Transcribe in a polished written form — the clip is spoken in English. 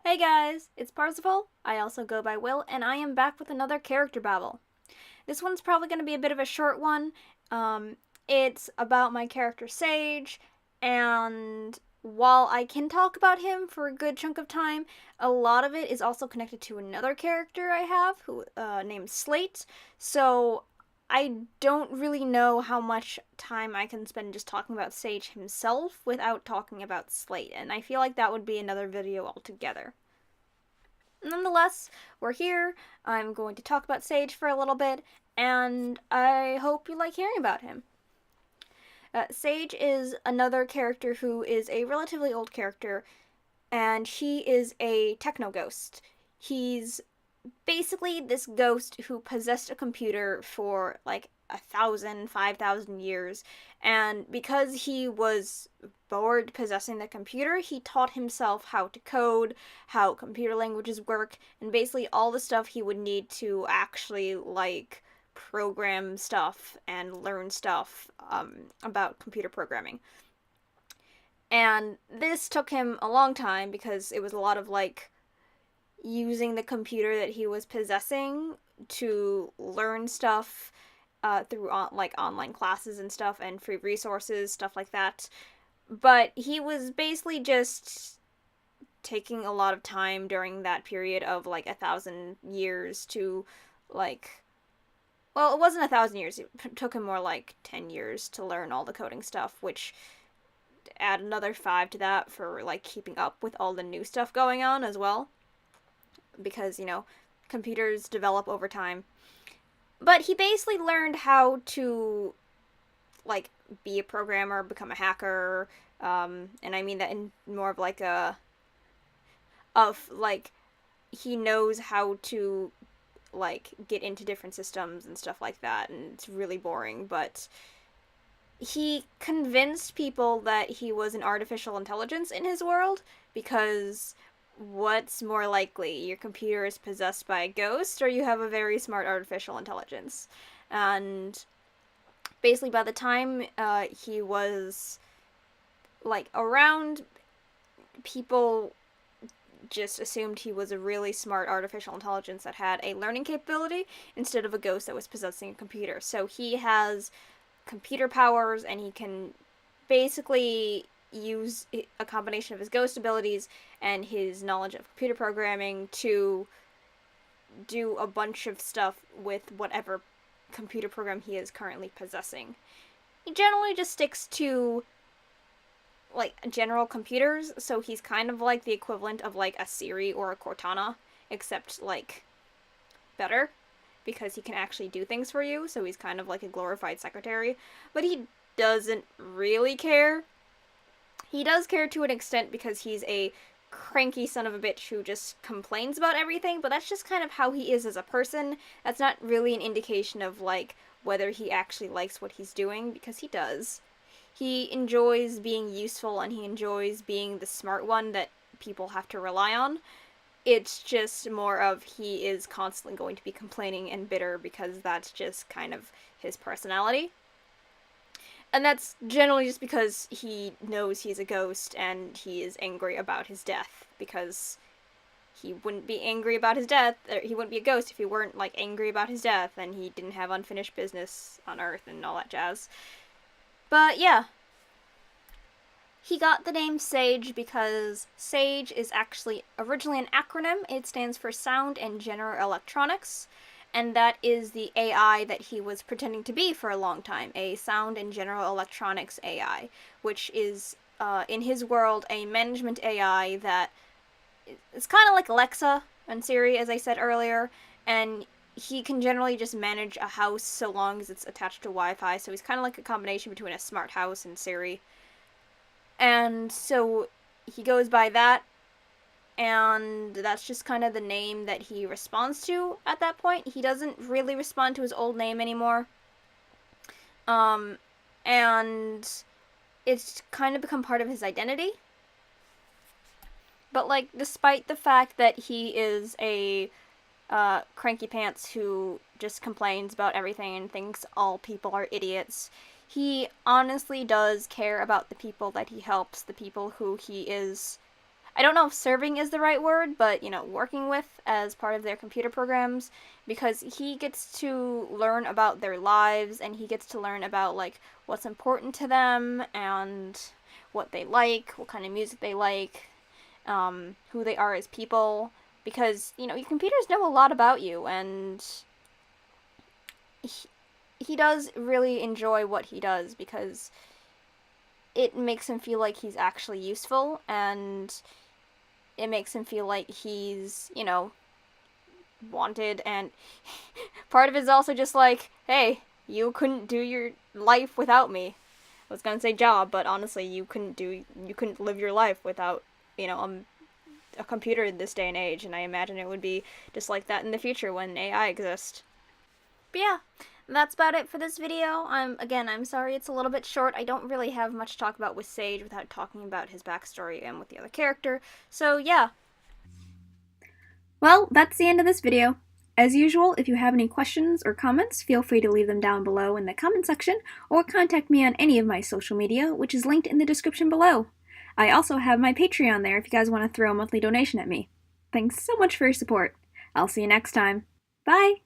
Hey guys, it's Parsifal. I also go by Will, and I am back with another character babble. This one's probably going to be a bit of a short one. Um, it's about my character Sage, and while I can talk about him for a good chunk of time, a lot of it is also connected to another character I have who named Slate. So I don't really know how much time I can spend just talking about Sage himself without talking about Slate, and I feel like that would be another video altogether. Nonetheless, we're here. I'm going to talk about Sage for a little bit, and I hope you like hearing about him. Sage is another character who is a relatively old character, and he is a techno ghost. He's basically this ghost who possessed a computer for like 5,000 years, and because he was bored possessing the computer, he taught himself how to code, how computer languages work, and basically all the stuff he would need to actually like program stuff and learn stuff about computer programming. And this took him a long time because it was a lot of like using the computer that he was possessing to learn stuff through like online classes and stuff and free resources, stuff like that. But he was basically just taking a lot of time during that period of like 1,000 years to like. Well, it wasn't 1,000 years. It took him more like 10 years to learn all the coding stuff, which add another 5 to that for like keeping up with all the new stuff going on as well, because computers develop over time. But he basically learned how to like be a programmer, become a hacker, and I mean that in more of like a of like he knows how to like get into different systems and stuff like that, and it's really boring, but he convinced people that he was an artificial intelligence in his world because what's more likely? Your computer is possessed by a ghost, or you have a very smart artificial intelligence? And basically, by the time he was like around, people just assumed he was a really smart artificial intelligence that had a learning capability instead of a ghost that was possessing a computer. So he has computer powers, and he can basically use a combination of his ghost abilities and his knowledge of computer programming to do a bunch of stuff with whatever computer program he is currently possessing. He generally just sticks to like general computers, so he's kind of like the equivalent of like a Siri or a Cortana, except like better because he can actually do things for you, so he's kind of like a glorified secretary, but he doesn't really care. He does care to an extent because he's a cranky son of a bitch who just complains about everything, but that's just kind of how he is as a person. That's not really an indication of like whether he actually likes what he's doing, because he does. He enjoys being useful, and he enjoys being the smart one that people have to rely on. It's just more of he is constantly going to be complaining and bitter because that's just kind of his personality. And that's generally just because he knows he's a ghost and he is angry about his death, because he wouldn't be angry about his death, or he wouldn't be a ghost if he weren't like angry about his death and he didn't have unfinished business on Earth and all that jazz. But yeah, he got the name Sage because Sage is actually originally an acronym. It stands for Sound and General Electronics, and that is the AI that he was pretending to be for a long time, a Sound and General Electronics AI, which is, in his world, a management AI that is kind of like Alexa and Siri, as I said earlier, and he can generally just manage a house so long as it's attached to Wi-Fi, so he's kind of like a combination between a smart house and Siri. And so he goes by that, and that's just kind of the name that he responds to at that point. He doesn't really respond to his old name anymore. And it's kind of become part of his identity. But, like, despite the fact that he is a cranky pants who just complains about everything and thinks all people are idiots, he honestly does care about the people that he helps, the people who he is I don't know if serving is the right word, but working with as part of their computer programs, because he gets to learn about their lives and he gets to learn about like what's important to them and what they like, what kind of music they like, who they are as people, because your computers know a lot about you, and he, he does really enjoy what he does because it makes him feel like he's actually useful, and it makes him feel like he's, wanted, and part of it is also just like, hey, you couldn't do your life without me. I was gonna say job, but honestly, you couldn't live your life without, a computer in this day and age, and I imagine it would be just like that in the future when AI exists. But yeah, that's about it for this video. I'm sorry it's a little bit short. I don't really have much to talk about with Sage without talking about his backstory and with the other character. So yeah. Well, that's the end of this video. As usual, if you have any questions or comments, feel free to leave them down below in the comment section, or contact me on any of my social media, which is linked in the description below. I also have my Patreon there if you guys want to throw a monthly donation at me. Thanks so much for your support. I'll see you next time. Bye!